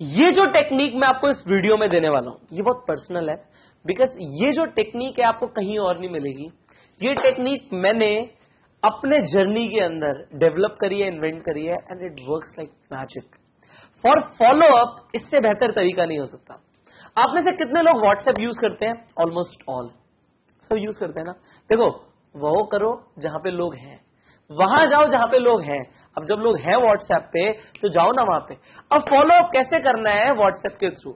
ये जो टेक्निक मैं आपको इस वीडियो में देने वाला हूं ये बहुत पर्सनल है, बिकॉज ये जो टेक्निक है आपको कहीं और नहीं मिलेगी। ये टेक्निक मैंने अपने जर्नी के अंदर डेवलप करी है, इन्वेंट करी है, and it works like magic. For follow up इससे बेहतर तरीका नहीं हो सकता। आप में से कितने लोग व्हाट्सएप यूज करते हैं? ऑलमोस्ट ऑल सब यूज करते हैं ना। देखो, वो करो जहां पे लोग हैं, वहां जाओ जहां पे लोग हैं। अब जब लोग हैं व्हाट्सएप पे तो जाओ ना वहां पे। अब फॉलो अप कैसे करना है व्हाट्सएप के थ्रू?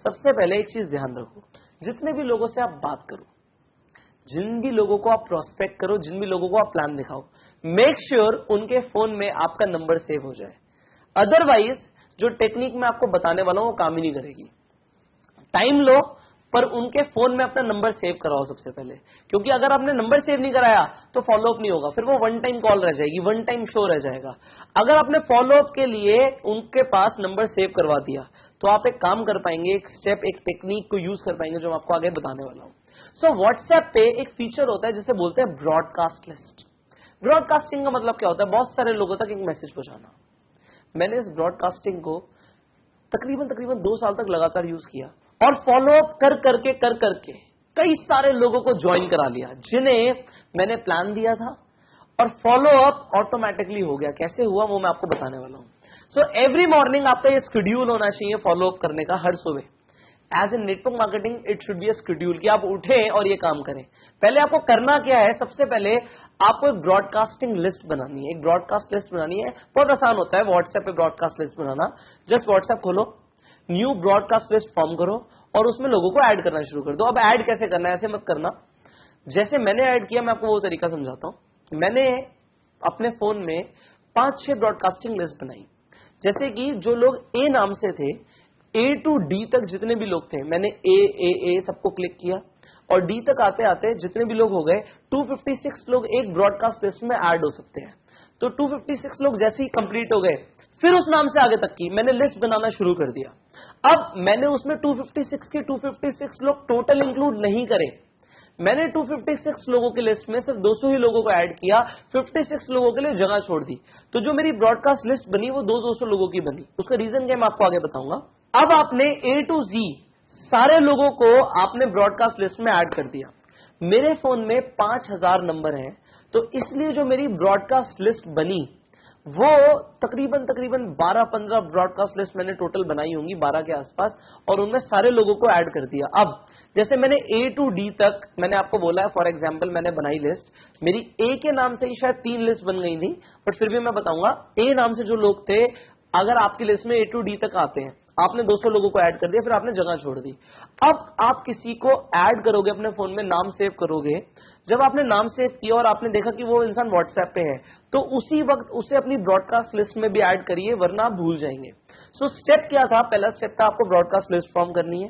सबसे पहले एक चीज ध्यान रखो, जितने भी लोगों से आप बात करो, जिन भी लोगों को आप प्रोस्पेक्ट करो, जिन भी लोगों को आप प्लान दिखाओ, मेक श्योर उनके फोन में आपका नंबर सेव हो जाए। अदरवाइज जो टेक्निक मैं आपको बताने वाला हूं वो काम ही नहीं करेगी। टाइम लो पर उनके फोन में अपना नंबर सेव कराओ सबसे पहले, क्योंकि अगर आपने नंबर सेव नहीं कराया तो फॉलोअप नहीं होगा, फिर वो वन टाइम कॉल रह जाएगी, वन टाइम शो रह जाएगा। अगर आपने फॉलोअप के लिए उनके पास नंबर सेव करवा दिया तो आप एक काम कर पाएंगे, एक स्टेप, एक टेक्निक को यूज कर पाएंगे जो मैं आपको आगे बताने वाला हूं। सो व्हाट्सएप पे एक फीचर होता है जिसे बोलते हैं ब्रॉडकास्ट लिस्ट। ब्रॉडकास्टिंग का मतलब क्या होता है? बहुत सारे लोगों तक एक मैसेज पहुंचाना। मैंने इस ब्रॉडकास्टिंग को तकरीबन 2 साल तक लगातार यूज किया और फॉलो अप कर करके कई सारे लोगों को ज्वाइन करा लिया जिन्हें मैंने प्लान दिया था, और फॉलो अप ऑटोमेटिकली हो गया। कैसे हुआ वो मैं आपको बताने वाला हूं। सो एवरी मॉर्निंग आपका ये शेड्यूल होना चाहिए फॉलो अप करने का हर सुबह। As a network marketing it should be a schedule कि आप उठें और ये काम करें। पहले आपको करना क्या है? सबसे पहले आपको एक ब्रॉडकास्टिंग लिस्ट बनानी है। एक ब्रॉडकास्ट लिस्ट बनानी है, बहुत आसान होता है व्हाट्सएप पे ब्रॉडकास्ट लिस्ट बनाना। जस्ट व्हाट्सएप खोलो, न्यू ब्रॉडकास्ट लिस्ट फॉर्म करो और उसमें लोगों को ऐड करना शुरू कर दो। अब ऐड कैसे करना है? ऐसे मत करना जैसे मैंने ऐड किया, मैं आपको वो तरीका समझाता हूं। मैंने अपने फोन में 5-6 ब्रॉडकास्टिंग लिस्ट बनाई। जैसे कि जो लोग ए नाम से थे, ए टू डी तक जितने भी लोग थे, मैंने ए सबको क्लिक किया और डी तक आते आते जितने भी लोग हो गए 256 लोग एक ब्रॉडकास्ट लिस्ट में ऐड हो सकते हैं। तो 256 लोग जैसे ही कंप्लीट हो गए, फिर उस नाम से आगे तक की मैंने लिस्ट बनाना शुरू कर दिया। अब मैंने उसमें 256 के 256 लोग टोटल इंक्लूड नहीं करे। मैंने 256 लोगों की लिस्ट में सिर्फ 200 ही लोगों को ऐड किया, 56 लोगों के लिए जगह छोड़ दी। तो जो मेरी ब्रॉडकास्ट लिस्ट बनी वो 200 लोगों की बनी। उसका रीजन क्या मैं आपको आगे बताऊंगा। अब आपने ए टू जी सारे लोगों को आपने ब्रॉडकास्ट लिस्ट में ऐड कर दिया। मेरे फोन में 5000 नंबर हैं, तो इसलिए जो मेरी ब्रॉडकास्ट लिस्ट बनी वो तकरीबन 12-15 ब्रॉडकास्ट लिस्ट मैंने टोटल बनाई होंगी, 12 के आसपास, और उनमें सारे लोगों को ऐड कर दिया। अब जैसे मैंने ए टू डी तक मैंने आपको बोला है, फॉर एग्जांपल मैंने बनाई लिस्ट, मेरी ए के नाम से ही शायद 3 लिस्ट बन गई थी, बट फिर भी मैं बताऊंगा ए नाम से जो लोग थे, अगर आपकी लिस्ट में ए टू डी तक आते हैं, आपने 200 लोगों को ऐड कर दिया, फिर आपने जगह छोड़ दी। अब आप किसी को ऐड करोगे अपने फोन में, नाम सेव करोगे। जब आपने नाम सेव किया और आपने देखा कि वो इंसान व्हाट्सएप पे है, तो उसी वक्त उसे अपनी ब्रॉडकास्ट लिस्ट में भी ऐड करिए, वरना आप भूल जाएंगे। सो स्टेप क्या था? पहला स्टेप था आपको ब्रॉडकास्ट लिस्ट फॉर्म करनी है।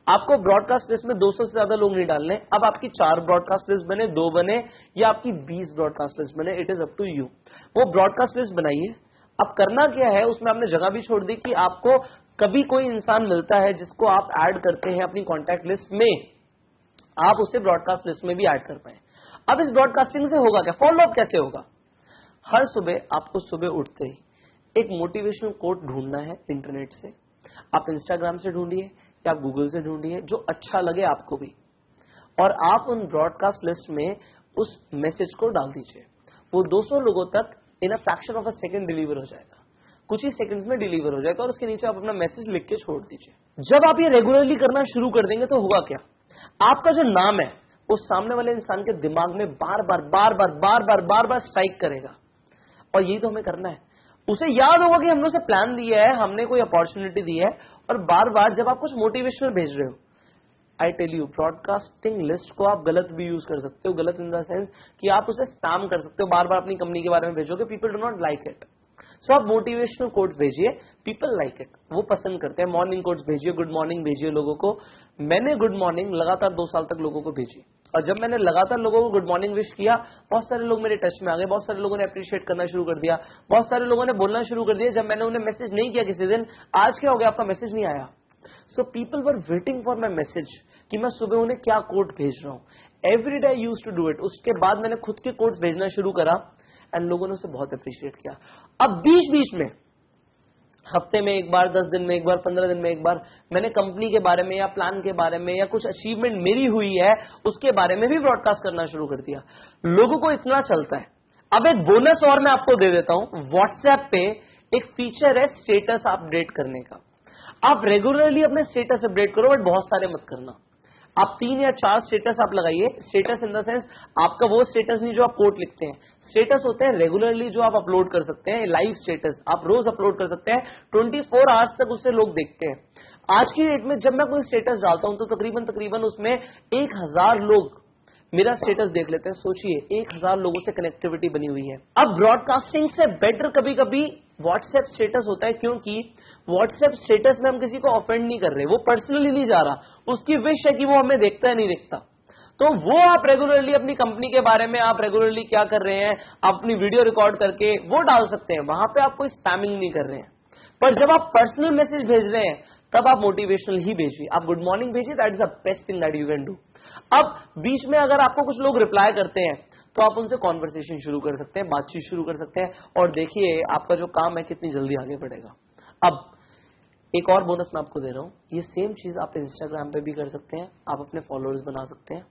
आपको ब्रॉडकास्ट लिस्ट में 200 से ज्यादा लोग नहीं डालने। अब आपकी 4 ब्रॉडकास्ट लिस्ट बने, 2 बने, या आपकी 20 ब्रॉडकास्ट लिस्ट बने, it is up to you. वो ब्रॉडकास्ट लिस्ट बनाइए। अब करना क्या है, उसमें आपने जगह भी छोड़ दी कि आपको कभी कोई इंसान मिलता है जिसको आप ऐड करते हैं अपनी कॉन्टैक्ट लिस्ट में, आप उसे ब्रॉडकास्ट लिस्ट में भी ऐड कर पाए। अब इस ब्रॉडकास्टिंग से होगा क्या? फॉलो अप कैसे होगा? हर सुबह आपको सुबह उठते ही एक मोटिवेशनल कोट ढूंढना है इंटरनेट से। आप इंस्टाग्राम से ढूंढिए या आप गूगल से ढूंढिए, जो अच्छा लगे आपको भी, और आप उन ब्रॉडकास्ट लिस्ट में उस मैसेज को डाल दीजिए। वो 200 लोगों तक in a fraction of a second deliver हो जाएगा, कुछ ही सेकंड्स में डिलीवर हो जाएगा, और उसके नीचे आप अपना मैसेज लिख के छोड़ दीजिए। जब आप ये रेगुलरली करना शुरू कर देंगे तो होगा क्या? आपका जो नाम है वो सामने वाले इंसान के दिमाग में बार बार स्ट्राइक करेगा, और यही तो हमें करना है। उसे याद होगा कि हमने उसे प्लान दिया है, हमने कोई अपॉर्चुनिटी दी है, और बार बार जब आप कुछ मोटिवेशनल भेज रहे हो, I tell you, broadcasting list को आप गलत भी यूज कर सकते हो। गलत इन द सेंस कि आप उसे स्पैम कर सकते हो, बार बार अपनी कंपनी के बारे में भेजोगे, people do not like it. So आप मोटिवेशनल कोट्स भेजिए, पीपल लाइक इट, वो पसंद करते हैं। मॉर्निंग कोट्स भेजिए, गुड मॉर्निंग भेजिए लोगों को। मैंने गुड मॉर्निंग लगातार 2 साल तक लोगों को भेजी, और जब मैंने लगातार लोगों को गुड मॉर्निंग विश किया, बहुत सारे लोग मेरे टच में आ गए, बहुत सारे लोगों ने अप्रिशिएट करना शुरू कर दिया, बहुत सारे लोगों ने बोलना शुरू कर दिया। जब मैंने उन्हें मैसेज नहीं किया किसी दिन, आज क्या हो गया, आपका मैसेज नहीं आया। So people were waiting for my message कि मैं सुबह उन्हें क्या कोट भेज रहा हूं। Every day I used to do it. उसके बाद मैंने खुद के कोट्स भेजना शुरू करा, एंड लोगों ने उसे बहुत अप्रिशिएट किया। अब बीच बीच में हफ्ते में एक बार, 10 दिन में एक बार, 15 दिन में एक बार मैंने कंपनी के बारे में या प्लान के बारे में या कुछ अचीवमेंट मेरी हुई है उसके बारे में भी ब्रॉडकास्ट करना शुरू कर दिया। लोगों को इतना चलता है। अब एक बोनस और मैं आपको दे देता हूं, व्हाट्सएप पे एक फीचर है स्टेटस अपडेट करने का। आप रेगुलरली अपने स्टेटस अपडेट करो, बट बहुत सारे मत करना। आप 3 या 4 स्टेटस आप लगाइए। स्टेटस इन द सेंस आपका वो स्टेटस नहीं जो आप कोट लिखते हैं, स्टेटस होते हैं रेगुलरली जो आप अपलोड कर सकते हैं। लाइव स्टेटस आप रोज अपलोड कर सकते हैं, 24 आवर्स तक उससे लोग देखते हैं। आज की डेट में जब मैं कोई स्टेटस डालता हूं तो तकरीबन उसमें 1000 लोग मेरा स्टेटस देख लेते हैं। सोचिए 1000 लोगों से कनेक्टिविटी बनी हुई है। अब ब्रॉडकास्टिंग से बेटर कभी कभी व्हाट्सएप स्टेटस होता है, क्योंकि व्हाट्सएप स्टेटस में हम किसी को ऑफेंड नहीं कर रहे, वो पर्सनली नहीं जा रहा, उसकी विश है कि वो हमें देखता है नहीं देखता। तो वो आप रेगुलरली अपनी कंपनी के बारे में आप रेगुलरली क्या कर रहे हैं, आप अपनी वीडियो रिकॉर्ड करके वो डाल सकते हैं, वहां पे आप कोई स्पैमिंग नहीं कर रहे हैं। पर जब आप पर्सनल मैसेज भेज रहे हैं तब आप मोटिवेशनल ही भेजिए, आप गुड मॉर्निंग भेजिए, that is the best thing that you can do. अब बीच में अगर आपको कुछ लोग रिप्लाई करते हैं तो आप उनसे कॉन्वर्सेशन शुरू कर सकते हैं, बातचीत शुरू कर सकते हैं, और देखिए आपका जो काम है कितनी जल्दी आगे बढ़ेगा। अब एक और बोनस मैं आपको दे रहा हूं, ये सेम चीज आप इंस्टाग्राम पे भी कर सकते हैं, आप अपने फॉलोअर्स बना सकते हैं,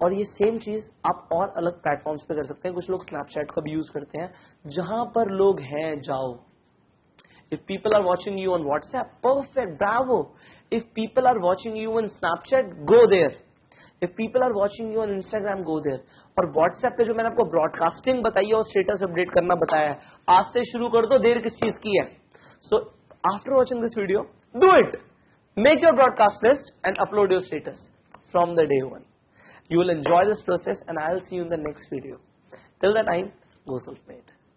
और ये सेम चीज आप और अलग प्लेटफॉर्म्स पे कर सकते हैं। कुछ लोग स्नैपचैट का भी यूज करते हैं, जहां पर लोग हैं जाओ। If people are watching you on WhatsApp, perfect, bravo. If people are watching you on Snapchat, go there. If people are watching you on Instagram, go there. और WhatsApp पे जो मैंने आपको ब्रॉडकास्टिंग बताई है और स्टेटस अपडेट करना बताया है, आज से शुरू कर दो, देर किस चीज की है। So after watching this video, do it. Make your broadcast list and upload your status from the day one. You will enjoy this process and I will see you in the next video. Till that time, go self-made.